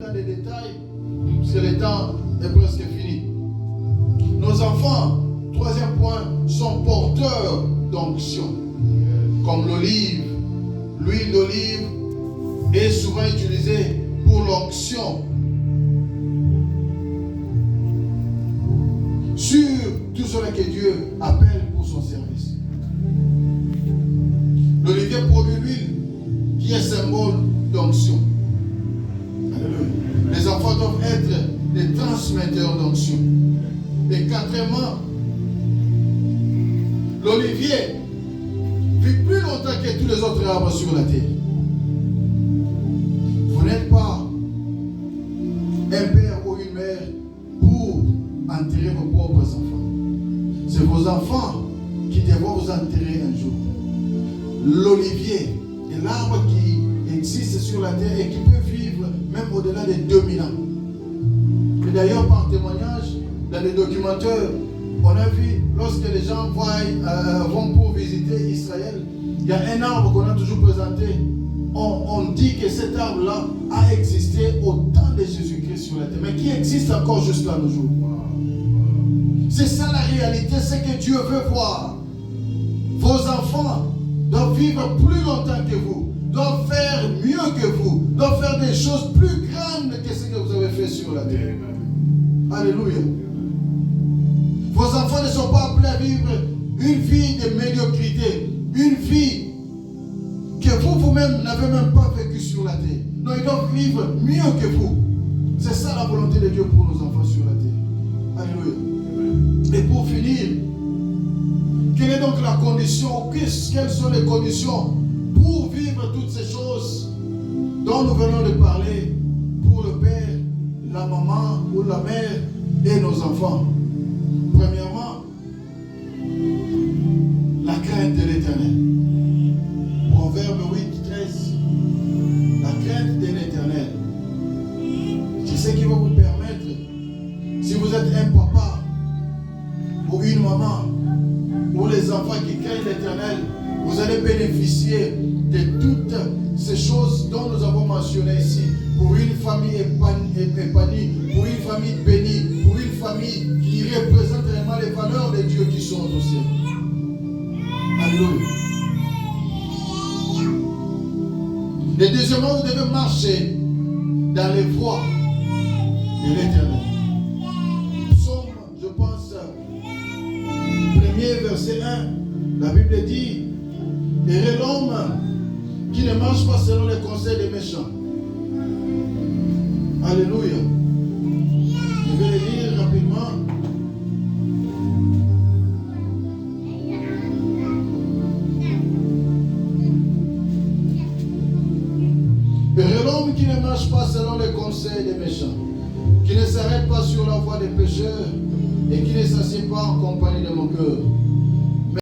dans les détails, parce que le temps est presque fini. Nos enfants, troisième point, sont porteurs d'onction. Comme l'olive, l'huile d'olive est souvent utilisée pour l'onction sur tout cela que Dieu appelle pour son service. L'olivier produit l'huile qui est symbole d'onction. Alléluia. Les enfants doivent être des transmetteurs d'onction. Et quatrièmement, l'olivier vit plus longtemps que tous les autres arbres sur la terre. Vous n'êtes pas un père ou une mère pour enterrer vos propres enfants. C'est vos enfants qui devront vous enterrer un jour. L'olivier est l'arbre qui existe sur la terre et qui peut vivre même au-delà de 2000 ans. Et d'ailleurs, par témoignage, dans les documentaires, on a vu, lorsque les gens vont pour visiter Israël, il y a un arbre qu'on a toujours présenté. On dit que cet arbre-là a existé au temps de Jésus-Christ sur la terre, mais qui existe encore jusqu'à nos jours. C'est ça la réalité, c'est que Dieu veut voir. Vos enfants doivent vivre plus longtemps que vous, doivent faire mieux que vous, doivent faire des choses plus grandes que ce que vous avez fait sur la terre. Alléluia. Vos enfants ne sont pas appelés à vivre une vie de médiocrité, une vie que vous-même n'avez même pas vécue sur la terre. Non, ils doivent vivre mieux que vous. C'est ça la volonté de Dieu pour nos enfants sur la terre. Alléluia. Et pour finir, quelle est donc la condition, quelles sont les conditions pour vivre toutes ces choses dont nous venons de parler pour le père, la maman ou la mère et nos enfants? Premièrement, la crainte de l'Éternel. Proverbe 8, 13. La crainte de l'Éternel. C'est ce qui va vous permettre, si vous êtes un papa ou une maman, ou les enfants qui craignent l'Éternel, vous allez bénéficier de toutes ces choses dont nous avons mentionné ici. Pour une famille épanouie, pour une famille bénie, pour une famille qui représente vraiment les valeurs de Dieu qui sont au ciel. Alléluia. Et deuxièmement, vous devez marcher dans les voies de l'Éternel. Psaume, je pense, 1er verset 1, la Bible dit: heureux l'homme qui ne marche pas selon les conseils des méchants. Alléluia. Je vais le lire rapidement. Heureux l'homme qui ne marche pas selon les conseils des méchants, qui ne s'arrête pas sur la voie des pécheurs et qui ne s'assied pas en compagnie de mon cœur.